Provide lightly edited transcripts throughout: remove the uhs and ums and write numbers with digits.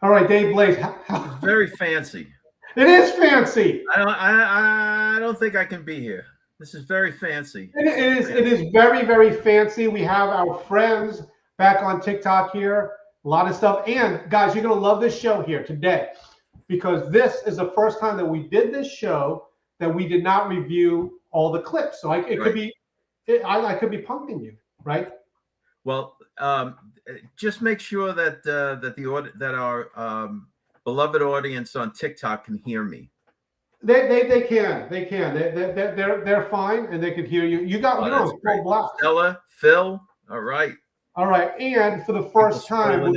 All right, Dave Blaze. It's very fancy. It is fancy. I don't think I can be here. This is very fancy. It is very, very fancy. We have our friends back on TikTok here. A lot of stuff. And guys, you're gonna love this show here today because this is the first time that we did this show that we did not review all the clips. So it could be, I could be punking you, right? Well, just make sure that that our beloved audience on TikTok can hear me. They can. They're fine and they can hear you. You got full blast. Stella, Phil, all right. All right, and for the first time,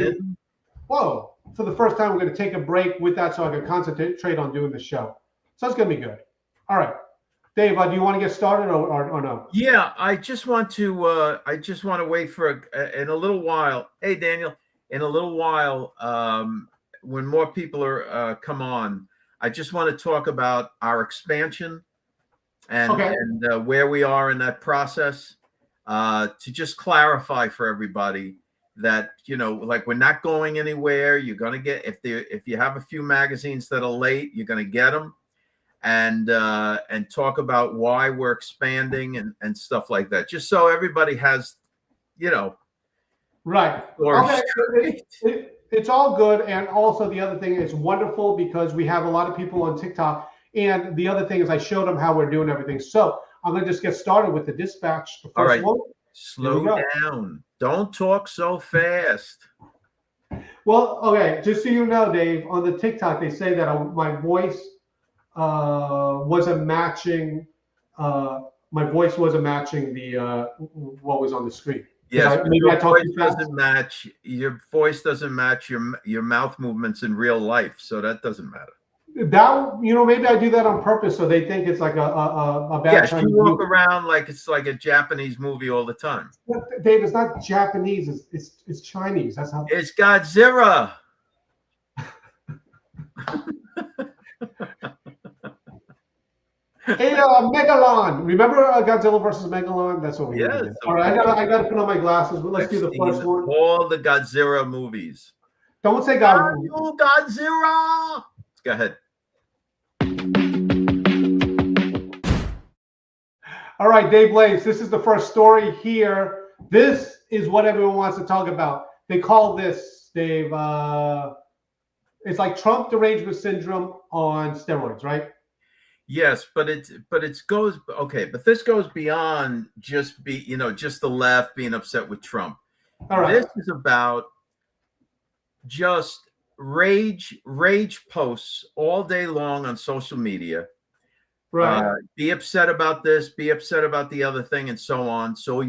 for the first time, we're going to take a break with that so I can concentrate on doing the show. So it's going to be good. All right, Dave, do you want to get started or no? Yeah, I just want to wait for in a little while. Hey, Daniel, in a little while, when more people are come on, I just want to talk about our expansion and where we are in that process. To just clarify for everybody that, like we're not going anywhere. You're going to get, if you have a few magazines that are late, you're going to get them and talk about why we're expanding and stuff like that. Just so everybody has, right. Okay. It's all good. And also the other thing is wonderful because we have a lot of people on TikTok. And the other thing is I showed them how we're doing everything. So I'm going to just get started with the dispatch. The first one. Slow down. Don't talk so fast. Well, okay. Just so you know, Dave, on the TikTok, they say that my voice wasn't matching. My voice wasn't matching the what was on the screen. Yes, your voice doesn't match your mouth movements in real life, so that doesn't matter. That maybe I do that on purpose so they think it's like a bad. Yes, you walk around like it's like a Japanese movie all the time. Dave, it's not Japanese. It's Chinese. That's how. It's Godzilla. Hey, Megalon. Remember Godzilla versus Megalon? That's what we did. All right, I gotta put on my glasses. But let's do the first one. All the Godzilla movies. Don't say Godzilla. Godzilla. Go ahead. All right, Dave Blaze, this is the first story here. This is what everyone wants to talk about. They call this, Dave, it's like Trump derangement syndrome on steroids, right? Yes, but this goes beyond just just the left being upset with Trump. All right. This is about just rage posts all day long on social media. Right. Be upset about this, be upset about the other thing, and so on. So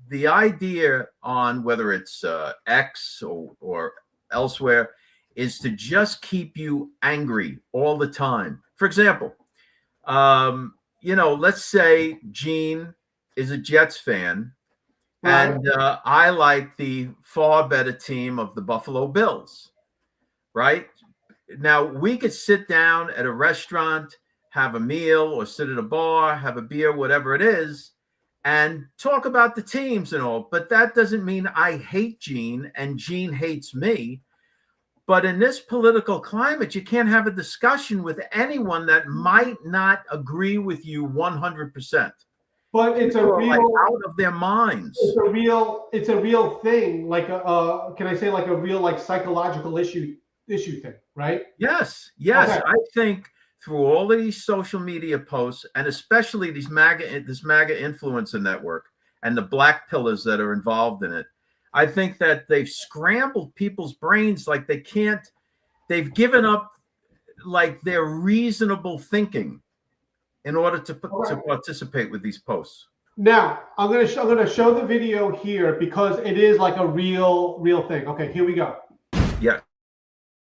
the idea on whether it's X or elsewhere is to just keep you angry all the time. For example, let's say Gene is a Jets fan, right, and I like the far better team of the Buffalo Bills, right? Now, we could sit down at a restaurant, have a meal, or sit at a bar, have a beer, whatever it is, and talk about the teams and all. But that doesn't mean I hate Gene and Gene hates me. But in this political climate, you can't have a discussion with anyone that might not agree with you 100%. But it's out of their minds. It's a real thing. Like can I say like a real psychological issue thing, right? Yes. Okay. I think through all of these social media posts, and especially this MAGA influencer network and the black pillars that are involved in it, I think that they've scrambled people's brains like they've given up like their reasonable thinking in order to participate with these posts. Now, I'm going to show the video here because it is like a real thing. Okay, here we go. Yeah.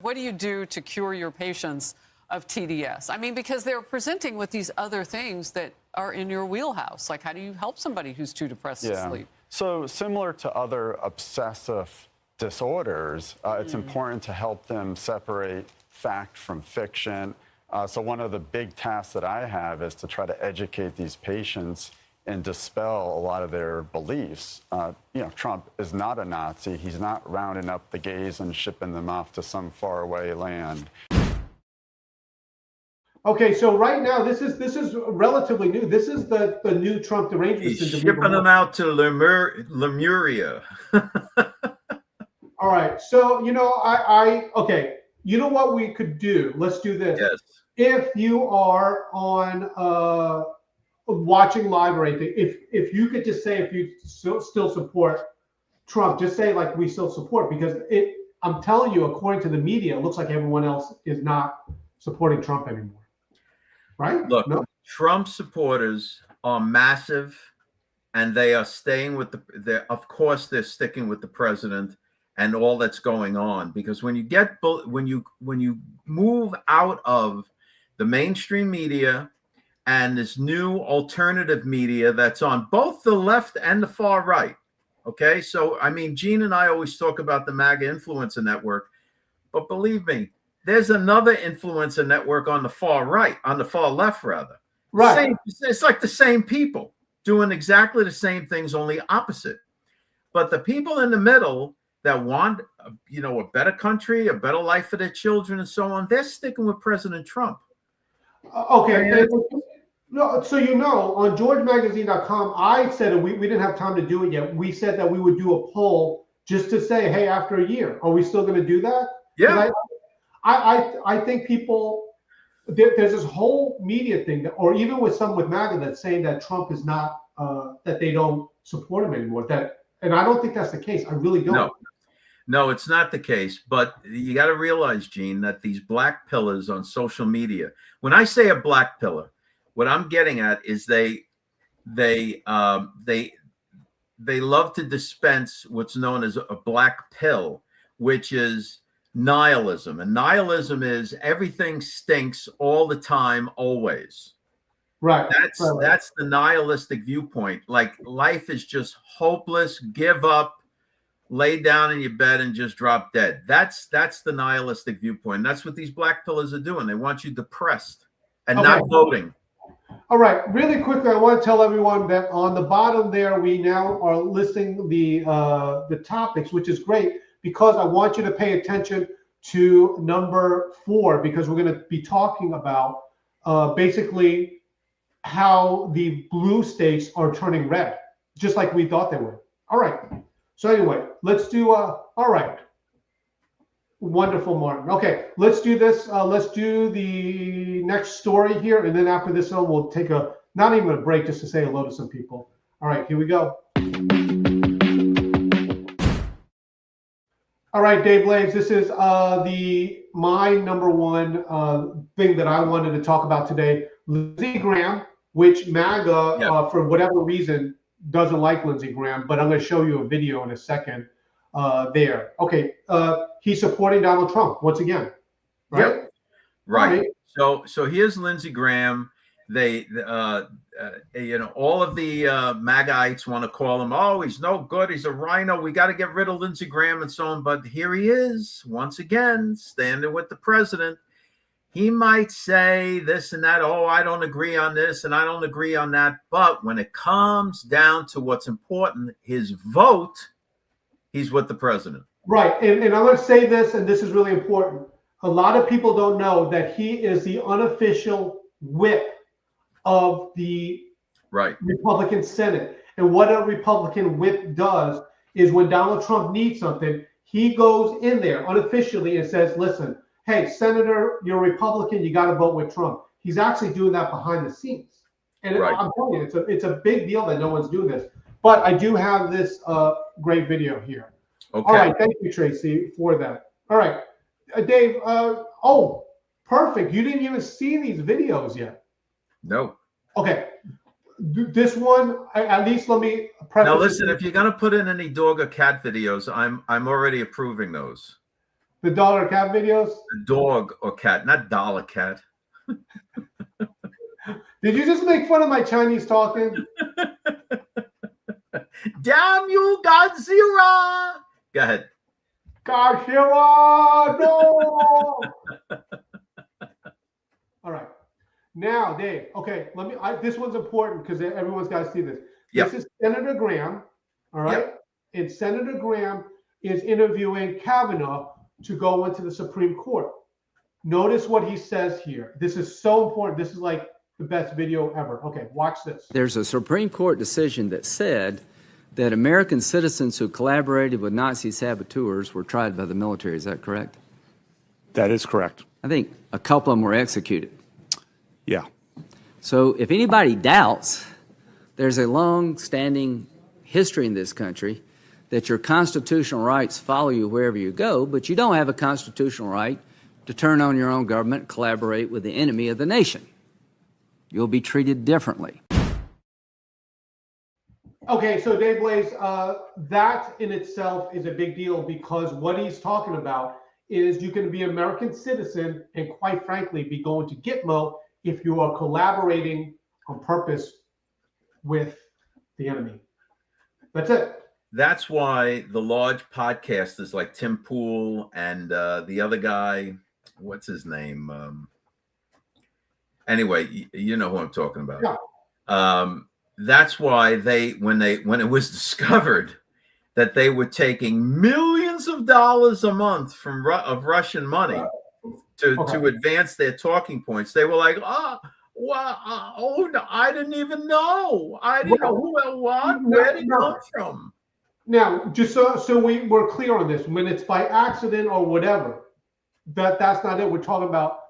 What do you do to cure your patients of TDS? I mean, because they're presenting with these other things that are in your wheelhouse. Like, how do you help somebody who's too depressed to sleep? So similar to other obsessive disorders, it's important to help them separate fact from fiction. So one of the big tasks that I have is to try to educate these patients and dispel a lot of their beliefs. Trump is not a Nazi. He's not rounding up the gays and shipping them off to some faraway land. Okay, so right now this is relatively new. This is the new Trump derangement He's syndrome. shipping them out to Lemuria. All right, so okay. You know what we could do? Let's do this. Yes. If you are on watching live or anything, if you could just say if you still support Trump, just say like we still support, because I'm telling you, according to the media, it looks like everyone else is not supporting Trump anymore. Right? Look, no? Trump supporters are massive, and they are staying with of course, they're sticking with the president and all that's going on. Because when you move out of the mainstream media and this new alternative media that's on both the left and the far right, okay? So, I mean, Gene and I always talk about the MAGA Influencer Network, but believe me, there's another influencer network on the far right, on the far left, rather. Right. It's like the same people doing exactly the same things, only opposite. But the people in the middle that want, a better country, a better life for their children, and so on, they're sticking with President Trump. Okay. No, so on GeorgeMagazine.com, I said we didn't have time to do it yet. We said that we would do a poll just to say, hey, after a year, are we still going to do that? Yeah. I think people, there's this whole media thing, or even with MAGA, that's saying that Trump is not, that they don't support him anymore. And I don't think that's the case. I really don't. No, it's not the case. But you got to realize, Gene, that these black pillars on social media, when I say a black pillar, what I'm getting at is they love to dispense what's known as a black pill, which is nihilism. And nihilism is everything stinks all the time, always. Right. That's the nihilistic viewpoint. Like life is just hopeless, give up, lay down in your bed and just drop dead. That's the nihilistic viewpoint. And that's what these black pillars are doing. They want you depressed and not voting. All right, really quickly, I want to tell everyone that on the bottom there, we now are listing the topics, which is great, because I want you to pay attention to number 4, because we're going to be talking about basically how the blue states are turning red, just like we thought they would. All right. So anyway, let's do all right. Wonderful, Martin. Okay, let's do this. Let's do the next story here, and then after this one, we'll take not even a break, just to say hello to some people. All right, here we go. All right, Dave Blaze, this is my number one thing that I wanted to talk about today. Lindsey Graham, which MAGA, for whatever reason, doesn't like Lindsey Graham, but I'm going to show you a video in a second there. Okay, he's supporting Donald Trump once again, right? Yep. Right. So here's Lindsey Graham. They, all of the MAGAites want to call him, oh, he's no good, he's a rhino, we got to get rid of Lindsey Graham and so on. But here he is, once again, standing with the president. He might say this and that, oh, I don't agree on this and I don't agree on that. But when it comes down to what's important, his vote, he's with the president. Right. And I'm going to say this, and this is really important. A lot of people don't know that he is the unofficial whip of the Republican Senate. And what a Republican whip does is when Donald Trump needs something, he goes in there unofficially and says, listen, hey, Senator, you're a Republican, you got to vote with Trump. He's actually doing that behind the scenes. And I'm telling you, it's a big deal that no one's doing this. But I do have this great video here. Okay. All right. Thank you, Tracy, for that. All right. Dave, oh, perfect. You didn't even see these videos yet. No. Okay. This one, at least let me preface. Now, listen, if you're going to put in any dog or cat videos, I'm already approving those. The dog or cat videos? The dog or cat, not dollar cat. Did you just make fun of my Chinese talking? Damn you, Godzilla! Go ahead. Godzilla, no! All right. Now, Dave. Okay, this one's important because everyone's got to see this. Yep. This is Senator Graham. All right, Yep. and Senator Graham is interviewing Kavanaugh to go into the Supreme Court. Notice what he says here. This is so important. This is like the best video ever. Okay, watch this. There's a Supreme Court decision that said that American citizens who collaborated with Nazi saboteurs were tried by the military. Is that correct? That is correct. I think a couple of them were executed. Yeah. So if anybody doubts, there's a long-standing history in this country that your constitutional rights follow you wherever you go, but you don't have a constitutional right to turn on your own government, collaborate with the enemy of the nation. You'll be treated differently. Okay, so Dave Blaze, that in itself is a big deal because what he's talking about is you can be an American citizen and quite frankly be going to Gitmo if you are collaborating on purpose with the enemy. That's it. That's why the large podcasters like Tim Pool and the other guy, what's his name? Anyway, you know who I'm talking about. Yeah. That's why when it was discovered that they were taking millions of dollars a month of Russian money to advance their talking points, they were like, no, I didn't even know. I didn't know where did it come from? Now, just so we're clear on this, when it's by accident or whatever, that's not it. We're talking about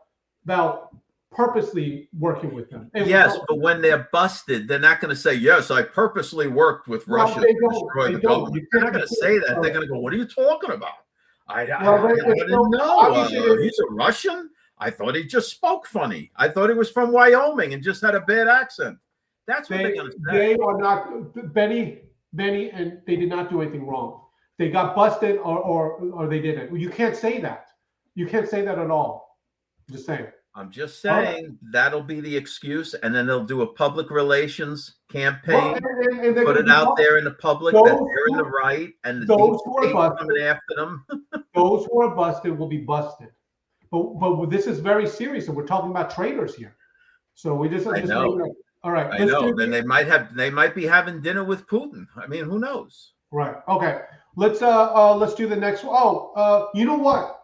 purposely working with them. And yes, but when they're busted, they're not going to say, yes, I purposely worked with Russia to destroy the government. They're not going to say that. They're going to go, what are you talking about? I didn't know. He's a Russian? I thought he just spoke funny. I thought he was from Wyoming and just had a bad accent. That's what they're going to say. They are not, Benny, and they did not do anything wrong. They got busted or they didn't. You can't say that. You can't say that at all. I'm just saying. I'm just saying that'll be the excuse, and then they'll do a public relations campaign, and put it out there in the public that they're in the right, and the deep state coming after them. Those who are busted will be busted. But this is very serious, and we're talking about traitors here. So we just I know. All right. I know. Then they might be having dinner with Putin. I mean, who knows? Right. Okay. Let's do the next one. Oh, you know what?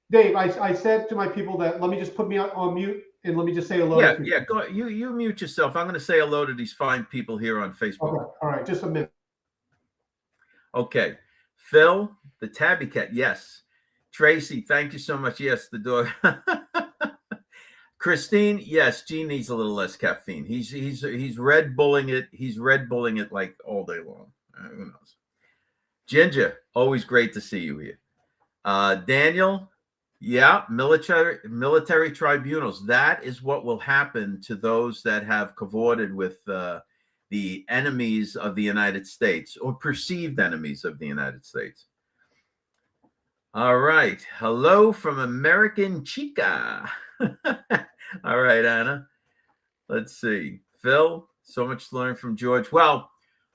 Dave, I said to my people that let me just put me on mute and let me just say hello. Yeah. Go. You mute yourself. I'm going to say hello to these fine people here on Facebook. Okay. All right. Just a minute. Okay. Phil, the tabby cat. Yes. Tracy, thank you so much. Yes, the dog. Christine, yes, Gene needs a little less caffeine. He's Red Bulling it. He's Red Bulling it like all day long. Who knows? Ginger, always great to see you here. Daniel. Yeah, military tribunals. That is what will happen to those that have cavorted with the enemies of the United States or perceived enemies of the United States. All right. Hello from American Chica. All right, Anna. Let's see. Phil, so much to learn from George. Well,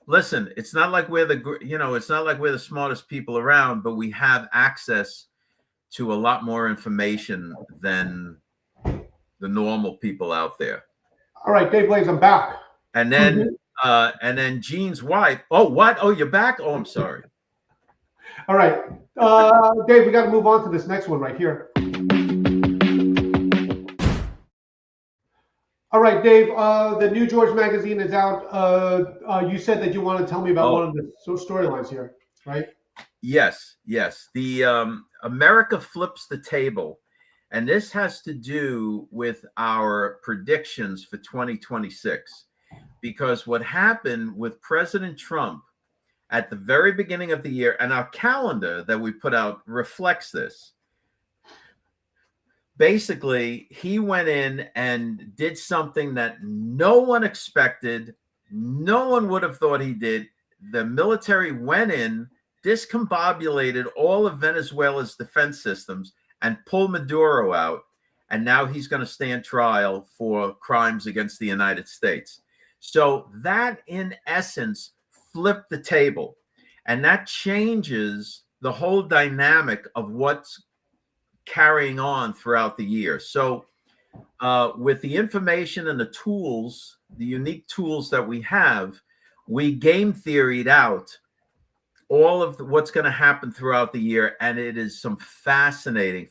listen, it's not like we're the smartest people around, but we have access to a lot more information than the normal people out there. All right, Dave Blaze, I'm back. And then Gene's wife. Oh, what? Oh, you're back? Oh, I'm sorry. All right. Dave, we got to move on to this next one right here. All right, Dave, the New George magazine is out. You said that you want to tell me about one of the storylines here, right? Yes. The America flips the table, and this has to do with our predictions for 2026, because what happened with President Trump at the very beginning of the year, and our calendar that we put out reflects this. Basically, he went in and did something that no one expected. No one would have thought he did. The military went in, discombobulated all of Venezuela's defense systems, and pulled Maduro out. And now he's going to stand trial for crimes against the United States. So that, in essence, flipped the table. And that changes the whole dynamic of what's carrying on throughout the year. So with the information and the tools, the unique tools that we have, we game theoried out all of what's going to happen throughout the year, and it is some fascinating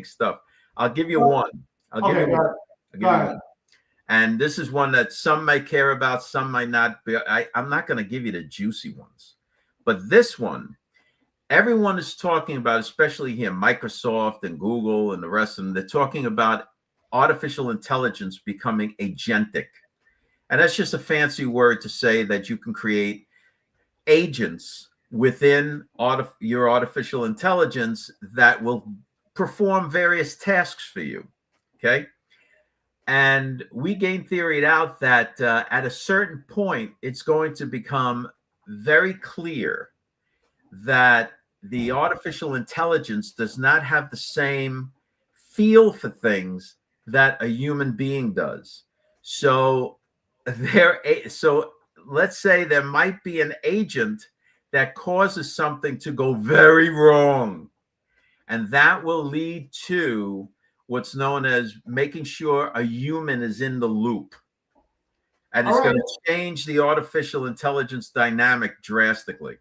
stuff. I'll give you one. I'll give you one. And this is one that some may care about, some might not. I'm not going to give you the juicy ones, but this one, everyone is talking about, especially here, Microsoft and Google and the rest of them. They're talking about artificial intelligence becoming agentic, and that's just a fancy word to say that you can create agents within your artificial intelligence that will perform various tasks for you. Okay. And we game theoried out that at a certain point, it's going to become very clear that the artificial intelligence does not have the same feel for things that a human being does. So let's say there might be an agent that causes something to go very wrong, and that will lead to what's known as making sure a human is in the loop. And it's going to change the artificial intelligence dynamic drastically.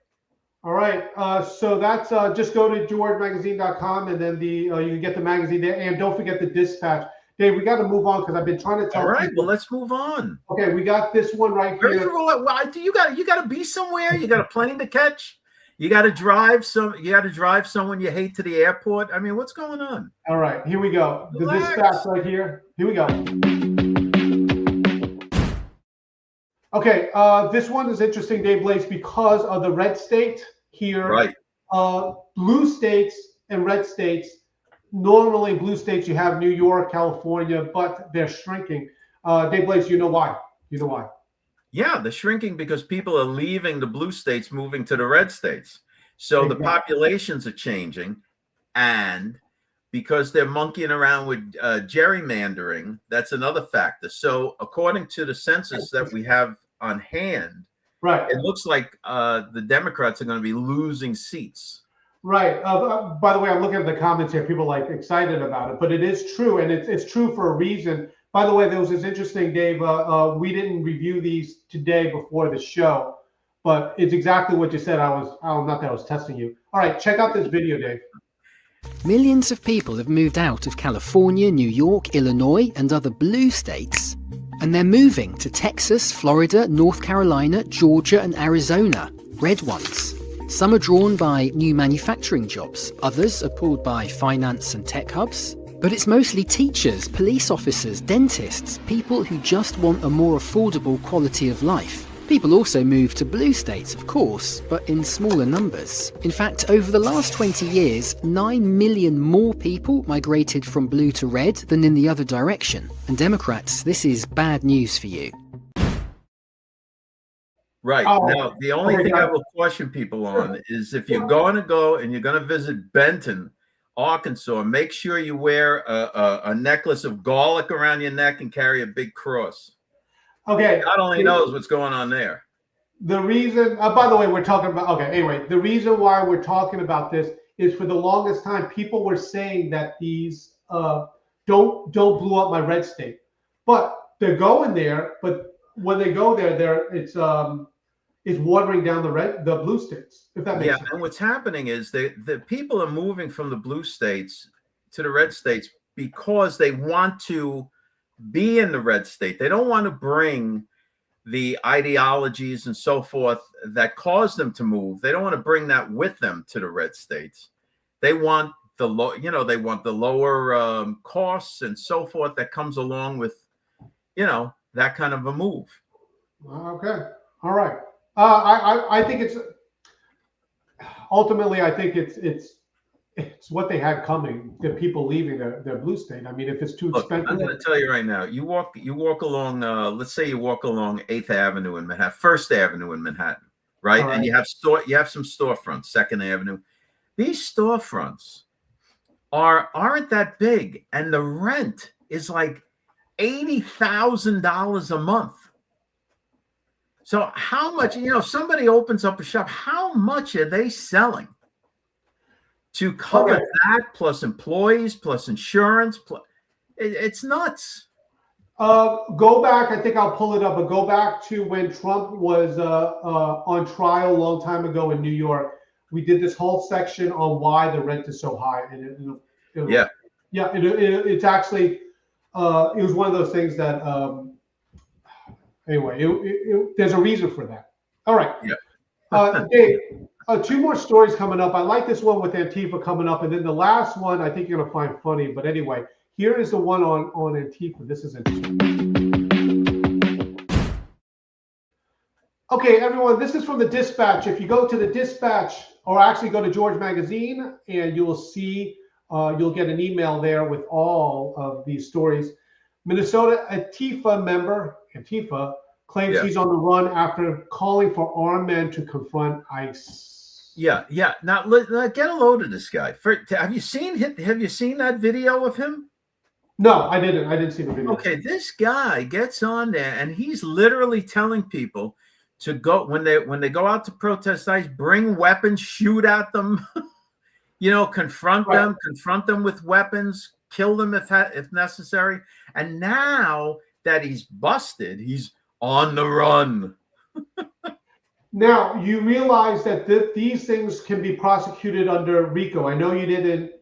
All right. So that's just go to georgemagazine.com, and then you can get the magazine there. And don't forget the dispatch. Dave, we got to move on because I've been trying to tell people. All right, people. well, let's move on. Okay, we got this one right here. You got to be somewhere. You got a plane to catch. You got to drive someone you hate to the airport. I mean, what's going on? All right, here we go. Relax. The dispatch right here. Here we go. Okay, this one is interesting, Dave Blaze, because of the red state here. Right. Blue states and red states. Normally, blue states, you have New York, California, but they're shrinking. Dave Blaze, you know why? Yeah, they're shrinking because people are leaving the blue states, moving to the red states. So the populations are changing, and because they're monkeying around with gerrymandering, that's another factor. So according to the census that we have on hand, right, it looks like the Democrats are going to be losing seats. Right. By the way, I'm looking at the comments here. People like excited about it, but it is true, and it's true for a reason. By the way, there was this interesting, Dave. We didn't review these today before the show, but it's exactly what you said. Not that I was testing you. All right, check out this video, Dave. Millions of people have moved out of California, New York, Illinois, and other blue states, and they're moving to Texas, Florida, North Carolina, Georgia, and Arizona, red ones. Some are drawn by new manufacturing jobs, others are pulled by finance and tech hubs. But it's mostly teachers, police officers, dentists, people who just want a more affordable quality of life. People also move to blue states, of course, but in smaller numbers. In fact, over the last 20 years, 9 million more people migrated from blue to red than in the other direction. And Democrats, this is bad news for you. Right. Now, the only thing I will caution people on is if you're going to go and you're going to visit Benton, Arkansas, make sure you wear a necklace of garlic around your neck and carry a big cross. Okay. God only knows what's going on there. The reason, by the way, we're talking about, anyway, the reason why we're talking about this is for the longest time, people were saying that these don't blow up my red state. But they're going there, but when they go there, it's watering down the blue states, if that makes sense. And what's happening is the people are moving from the blue states to the red states because they want to be in the red state. They don't want to bring the ideologies and so forth that cause them to move. They don't want to bring that with them to the red states. They want the lower costs and so forth that comes along with, that kind of a move. Okay. All right. I think it's ultimately, I think it's what they had coming, the people leaving their blue state. I mean, if it's too expensive. I'm going to tell you right now, you walk along, let's say you walk along 8th Avenue in Manhattan, 1st Avenue in Manhattan, right? And you have some storefronts, 2nd Avenue. These storefronts aren't that big, and the rent is like $80,000 a month. So how much, if somebody opens up a shop, how much are they selling to cover that plus employees plus insurance? It's nuts. Go back. I think I'll pull it up. But go back to when Trump was on trial a long time ago in New York. We did this whole section on why the rent is so high, and it's actually it was one of those things that anyway. There's a reason for that. All right. Yeah. Dave, 2 more stories coming up. I like this one with Antifa coming up, and then the last one I think you're gonna find funny. But anyway. Here is the one on Antifa. This is interesting. Okay, everyone, this is from the Dispatch. If you go to the Dispatch, or actually go to George Magazine, and you will see, you'll get an email there with all of these stories. Minnesota Antifa member, claims he's on the run after calling for armed men to confront ICE. Yeah. Now, get a load of this guy. Have you seen that video of him? No, I didn't. I didn't see the video. Okay, this guy gets on there and he's literally telling people to go when they go out to protest ICE, bring weapons, shoot at them, confront them with weapons, kill them if necessary. And now that he's busted, he's on the run. Now, you realize that these things can be prosecuted under RICO. I know you didn't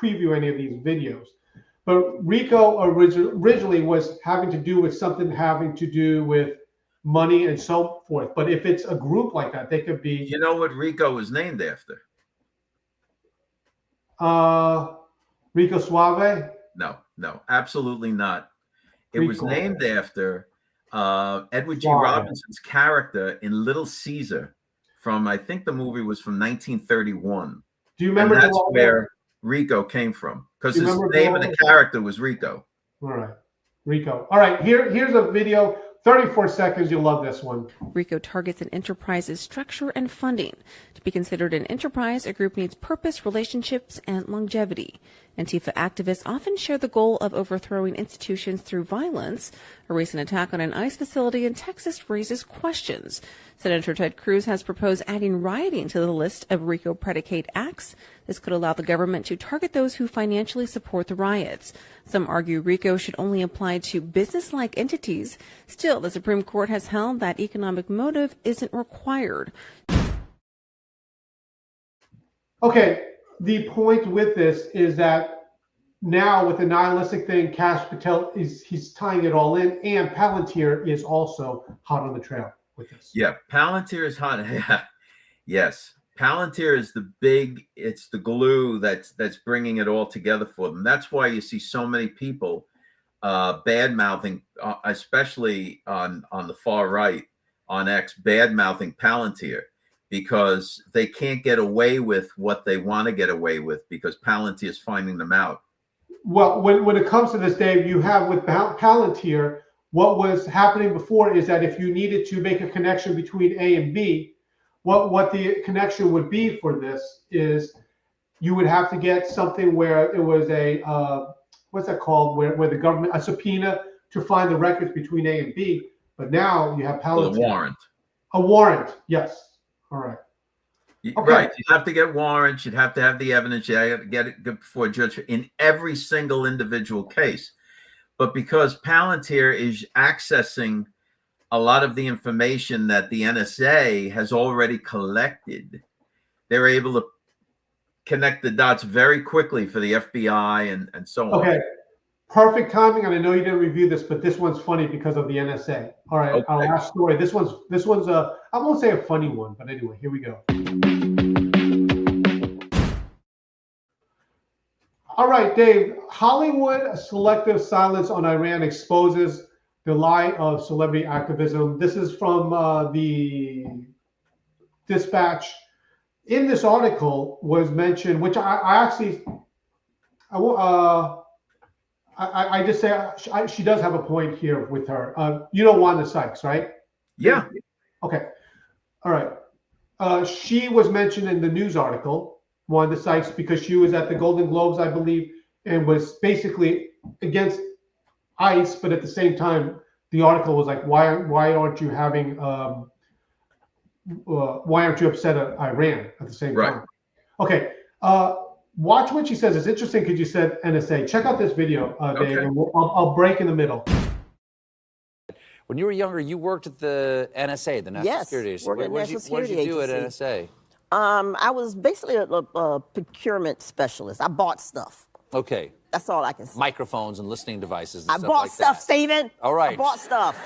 preview any of these videos, but RICO originally was having to do with something having to do with money and so forth. But if it's a group like that, they could be. You know what RICO was named after? Rico Suave? No, absolutely not. It was named after Edward G. Suave. Robinson's character in Little Caesar from, I think the movie was from 1931. Do you remember? And that's where Rico came from, because his name of the character was Rico. All right, Rico. All right, here's a video, 34 seconds. You'll love this one. RICO targets an enterprise's structure and funding. To be considered an enterprise, a group needs purpose, relationships, and longevity. Antifa activists often share the goal of overthrowing institutions through violence. A recent attack on an ICE facility in Texas raises questions. Senator Ted Cruz has proposed adding rioting to the list of RICO predicate acts. This could allow the government to target those who financially support the riots. Some argue RICO should only apply to business-like entities. Still, the Supreme Court has held that economic motive isn't required. Okay, the point with this is that now with the nihilistic thing, Kash Patel he's tying it all in, and Palantir is also hot on the trail with this. Yeah, Palantir is hot. Yes, Palantir is it's the glue that's bringing it all together for them. That's why you see so many people bad mouthing, especially on the far right on X, bad mouthing Palantir, because they can't get away with what they want to get away with because Palantir is finding them out. Well, when it comes to this, Dave, you have with Palantir, what was happening before is that if you needed to make a connection between A and B, what the connection would be for this is you would have to get something where it was a what's that called, where the government, a subpoena to find the records between A and B. But now you have Palantir. A warrant. A warrant, yes. All right. Okay. Right. You'd have to get warrants. You'd have to have the evidence. You have to get it before a judge in every single individual case. But because Palantir is accessing a lot of the information that the NSA has already collected, they're able to connect the dots very quickly for the FBI and so on. Okay. Perfect timing, and I know you didn't review this, but this one's funny because of the NSA. All right, okay. Our last story. This one's I won't say a funny one, but anyway, here we go. All right, Dave. Hollywood selective silence on Iran exposes the lie of celebrity activism. This is from the Dispatch. In this article was mentioned, which I just say she does have a point here with her. You know Wanda Sykes, right? Yeah. Okay. All right. She was mentioned in the news article, Wanda Sykes, because she was at the Golden Globes, I believe, and was basically against ICE, but at the same time, the article was like, why aren't you having why aren't you upset at Iran at the same time? Okay. watch what she says. It's interesting because you said NSA. Check out this video, Dave, Okay. and I'll break in the middle. When you were younger, you worked at the NSA, the National Security Agency. worked at National Security What did you do at Agency. NSA? I was basically a procurement specialist. I bought stuff. Okay. That's all I can say. Microphones and listening devices and I stuff bought like stuff, that. Steven. All right. I bought stuff.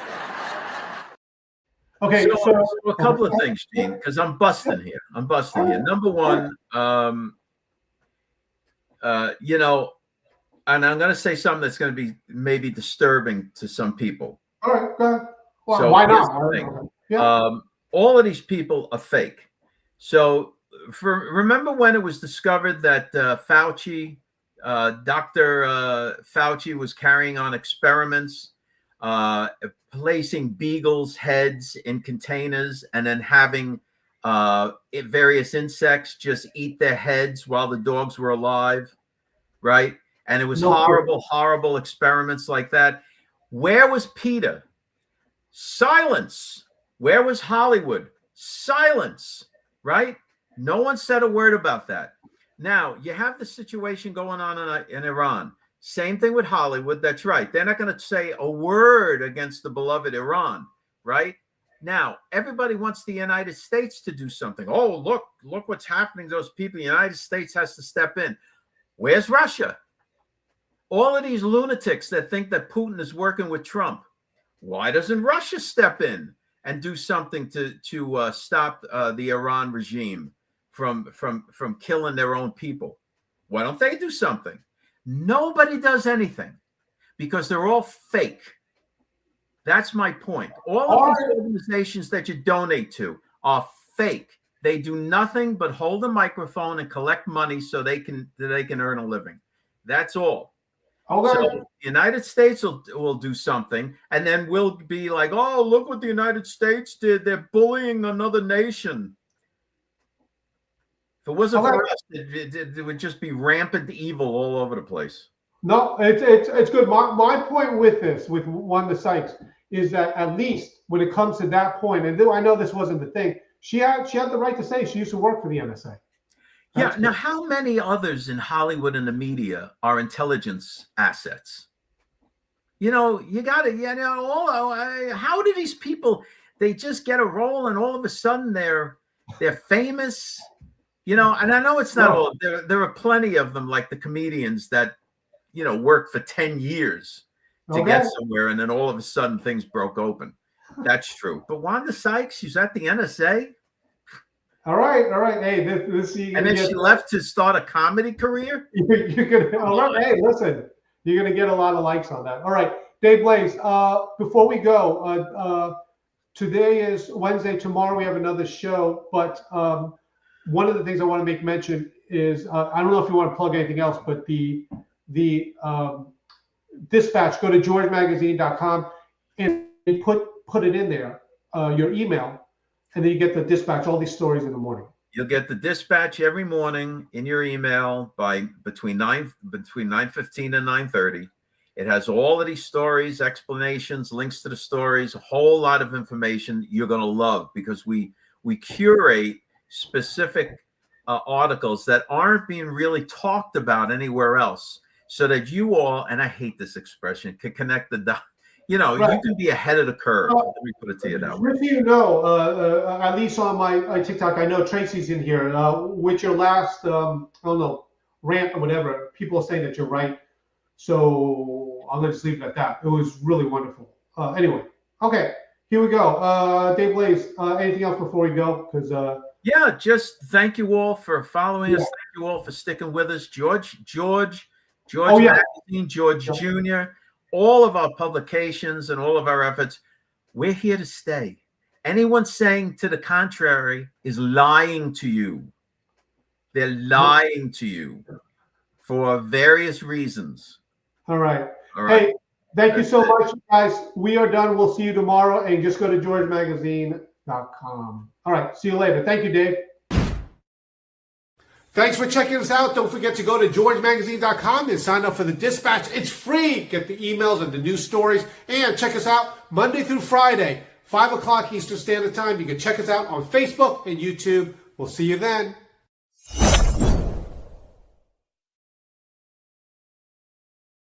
Okay, So a couple of things, Gene, because I'm busting here. Number one, you know, and I'm going to say something that's going to be maybe disturbing to some people. all right, go ahead. Well, So why here's not? the thing. Yeah. All of these people are fake. So remember when it was discovered that Fauci, Dr. Fauci was carrying on experiments, placing beagles' heads in containers and then having various insects just eat their heads while the dogs were alive, right? And it was horrible experiments like that. Where was PETA? Silence. Where was Hollywood? Silence, right? No one said a word about that. Now, you have the situation going on in Iran. Same thing with Hollywood. That's right. They're not going to say a word against the beloved Iran, right? Now, everybody wants the United States to do something. Oh, look what's happening to those people. The United States has to step in. Where's Russia? All of these lunatics that think that Putin is working with Trump. Why doesn't Russia step in and do something to stop the Iran regime from killing their own people? Why don't they do something? Nobody does anything because they're all fake. That's my point. All of these organizations that you donate to are fake. They do nothing but hold a microphone and collect money so they can earn a living. That's all. Okay. So the United States will do something, and then we'll be like, oh, look what the United States did. They're bullying another nation. If it wasn't for us, it would just be rampant evil all over the place. No, it's good. My point with this, with Wanda Sykes, is that at least when it comes to that point, and I know this wasn't the thing, she had the right to say she used to work for the NSA. Yeah. Now, how many others in Hollywood and the media are intelligence assets? You know, you got to, how do these people, they just get a role and all of a sudden they're famous, you know, and I know it's not all, there are plenty of them like the comedians that, you know, worked for 10 years to get somewhere and then all of a sudden things broke open. That's true. But Wanda Sykes, she's at the NSA. All right. Hey, this and then she left to start a comedy career. You're gonna. Hey, listen, you're gonna get a lot of likes on that. All right, Dave Blaze. Before we go, today is Wednesday. Tomorrow we have another show. But one of the things I want to make mention is I don't know if you want to plug anything else, but the dispatch. Go to georgemagazine.com and put it in there, your email. And then you get the dispatch, all these stories in the morning. You'll get the dispatch every morning in your email by between 9:15 and 9:30. It has all of these stories, explanations, links to the stories, a whole lot of information you're going to love because we curate specific articles that aren't being really talked about anywhere else, so that you all, and I hate this expression, can connect the dots. You know, you can be ahead of the curve. Let me put it to you that way. If you know, at least on my TikTok, I know Tracy's in here. With your last, I don't know, rant or whatever, people are saying that you're right. So I'm going to just leave it at that. It was really wonderful. Anyway, okay, here we go. Dave Blaze, anything else before we go? Because yeah, just thank you all for following us. Thank you all for sticking with us. George Magazine, George Jr., all of our publications and all of our efforts, we're here to stay. Anyone saying to the contrary is lying to you. They're lying to you for various reasons. All right. Hey, thank you so much, guys. We are done. We'll see you tomorrow. And just go to georgemagazine.com. All right. See you later. Thank you, Dave. Thanks for checking us out. Don't forget to go to georgemagazine.com and sign up for the dispatch. It's free. Get the emails and the news stories. And check us out Monday through Friday, 5 o'clock Eastern Standard Time. You can check us out on Facebook and YouTube. We'll see you then.